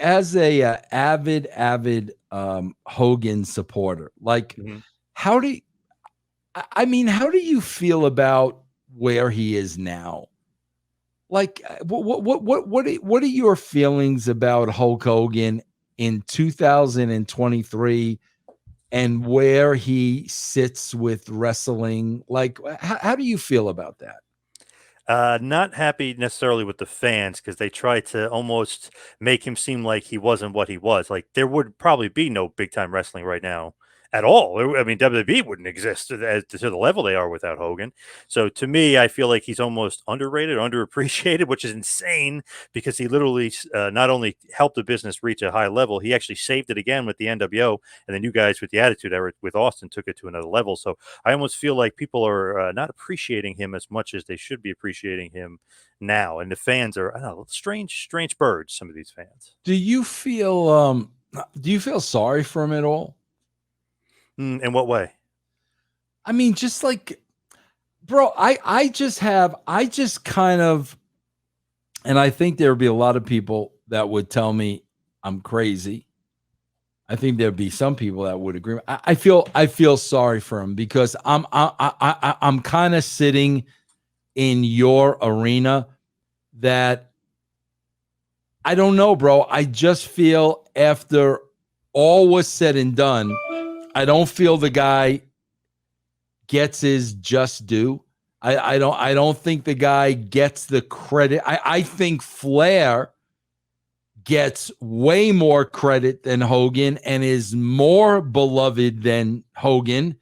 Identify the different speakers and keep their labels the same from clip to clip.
Speaker 1: As a avid Hogan supporter, like
Speaker 2: Mhm.
Speaker 1: how do you, I mean, how do you feel about where he is now? Like, what are your feelings about Hulk Hogan in 2023 and where he sits with wrestling? Like, how do you feel about that?
Speaker 2: Not happy necessarily with the fans because they tried to almost make him seem like he wasn't what he was. Like there would probably be no big time wrestling right now at all. I mean, WWE wouldn't exist to the level they are without Hogan. So to me, I feel like he's almost underrated, underappreciated, which is insane because he literally not only helped the business reach a high level, he actually saved it again with the NWO, and the new guys with the Attitude Era with Austin took it to another level. So I almost feel like people are not appreciating him as much as they should be appreciating him now, and the fans are, I don't know, strange birds. Some of these fans.
Speaker 1: Do you feel sorry for him at all?
Speaker 2: In what way?
Speaker 1: I mean, just like, bro, I just kind of, and I think there would be a lot of people that would tell me I'm crazy. I think there'd be some people that would agree. I feel sorry for him because I'm kind of sitting in your arena that I don't know, bro. I just feel after all was said and done, I don't feel the guy gets his just due. I don't think the guy gets the credit. I think Flair gets way more credit than Hogan and is more beloved than Hogan.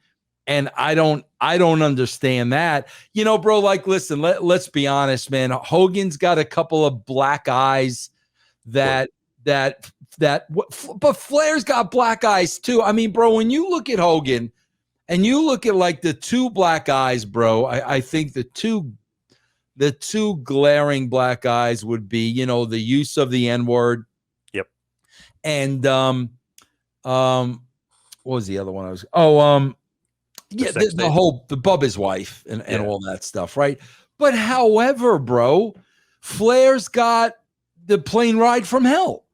Speaker 1: And I don't understand that. You know, bro, like listen, let's be honest, man. Hogan's got a couple of black eyes
Speaker 2: Sure.
Speaker 1: that that that but Flair's got black eyes too. I mean, bro, when you look at Hogan and you look at like the two black eyes, bro, I think the two glaring black eyes would be, you know, the use of the N-word
Speaker 2: Yep.
Speaker 1: and um what was the other one I was
Speaker 2: The
Speaker 1: yeah,
Speaker 2: sex
Speaker 1: the
Speaker 2: tape.
Speaker 1: whole the Bubba's wife and
Speaker 2: Yeah.
Speaker 1: all that stuff, right? But however, bro, Flair's got the plane ride from hell.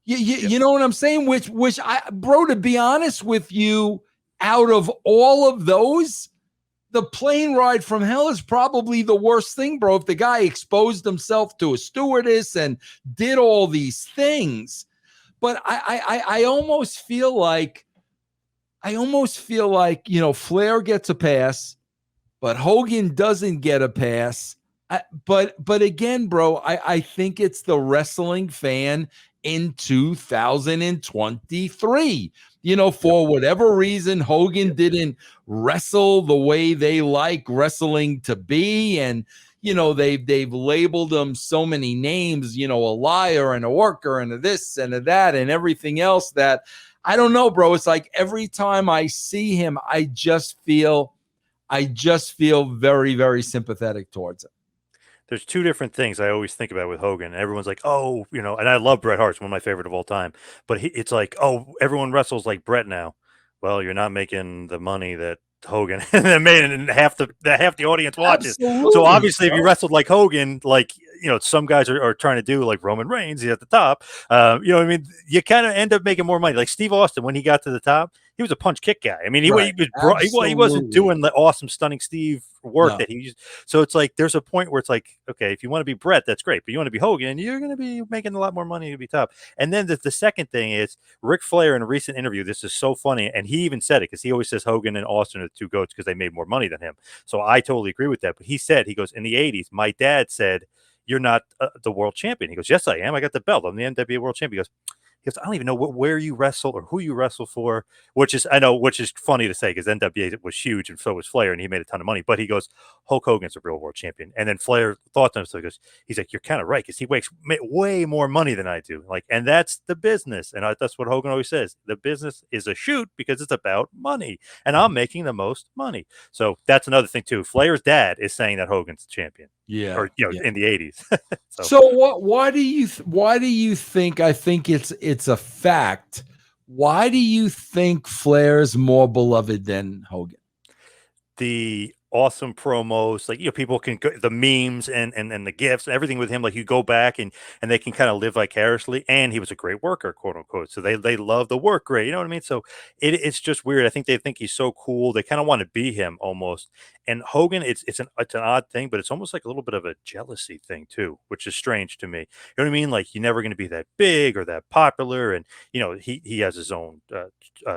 Speaker 2: Yep.
Speaker 1: You know what I'm saying? Which I, bro, to be honest with you, out of all of those, the plane ride from hell is probably the worst thing, bro. If the guy exposed himself to a stewardess and did all these things, but I almost feel like, you know, Flair gets a pass, but Hogan doesn't get a pass. But again, bro, I think it's the wrestling fan in 2023. You know,
Speaker 2: Yep.
Speaker 1: for whatever reason, Hogan
Speaker 2: Yep.
Speaker 1: didn't wrestle the way they like wrestling to be, and you know they've labeled him so many names. You know, a liar and a worker and a this and a that and everything else that I don't know, bro. It's like every time I see him, I just feel very, very sympathetic towards him.
Speaker 2: There's two different things I always think about with Hogan. Everyone's like, "Oh, you know," and I love Bret Hart's one of my favorite of all time. But it's like, "Oh, everyone wrestles like Bret now." Well, you're not making the money that Hogan made, and half the audience watches. So
Speaker 1: Absolutely,
Speaker 2: obviously, if you
Speaker 1: bro.
Speaker 2: wrestled like Hogan, like some guys are trying to do like Roman Reigns, he's at the top. You know what I mean? You kind of end up making more money. Like Steve Austin, when he got to the top, he was a punch kick guy. I mean,
Speaker 1: Right.
Speaker 2: he wasn't
Speaker 1: Absolutely.
Speaker 2: doing the awesome, stunning Steve work
Speaker 1: No.
Speaker 2: that he used. So it's like there's a point where it's like, okay, if you want to be Brett, that's great, but you want to be Hogan, you're going to be making a lot more money to be top. And then the second thing is Ric Flair in a recent interview. This is so funny, and he even said it because he always says Hogan and Austin are the two goats because they made more money than him. So I totally agree with that. But he goes in the '80s, my dad said, "You're not the world champion." He goes, "Yes, I am. I got the belt. I'm the NWA world champion." He goes, "I don't even know where you wrestle or who you wrestle for," which is, I know, which is funny to say because NWA was huge and so was Flair, and he made a ton of money. But he goes, Hulk Hogan's a real world champion. And then Flair thought to himself, he's like, "You're kind of right because he makes way more money than I do." Like, and that's the business. And that's what Hogan always says: the business is a shoot because it's about money, and I'm making the most money. So that's another thing too. Flair's dad is saying that Hogan's the champion,
Speaker 1: Yeah.
Speaker 2: or
Speaker 1: Yeah.
Speaker 2: in the '80s. So
Speaker 1: So what why do you think I think it's a fact? Why do you think Flair's more beloved than Hogan?
Speaker 2: the awesome promos. Like, people can go, the memes and the gifts and everything with him. Like, you go back and they can kind of live vicariously. And he was a great worker, quote unquote. So they love the work rate. You know what I mean? So it's just weird. I think they think he's so cool. They kind of want to be him almost. And Hogan, it's an odd thing, but it's almost like a little bit of a jealousy thing too, which is strange to me. You know what I mean? Like, you're never going to be that big or that popular, and he has his own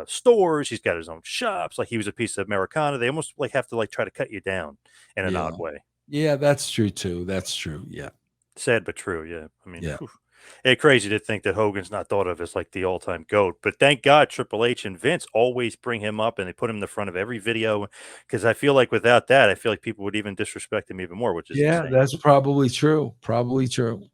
Speaker 2: stores. He's got his own shops. Like, he was a piece of Americana. They almost like have to like try to cut you down in an
Speaker 1: Yeah.
Speaker 2: odd way.
Speaker 1: Yeah, that's true too. That's true. Yeah.
Speaker 2: Sad but true. Yeah. I mean,
Speaker 1: Yeah.
Speaker 2: whew. It's crazy to think that Hogan's not thought of as like the all-time GOAT. But thank God Triple H and Vince always bring him up and they put him in the front of every video. Because I feel like without that, I feel like people would even disrespect him even more, which is
Speaker 1: Yeah,
Speaker 2: insane.
Speaker 1: that's probably true. Probably true.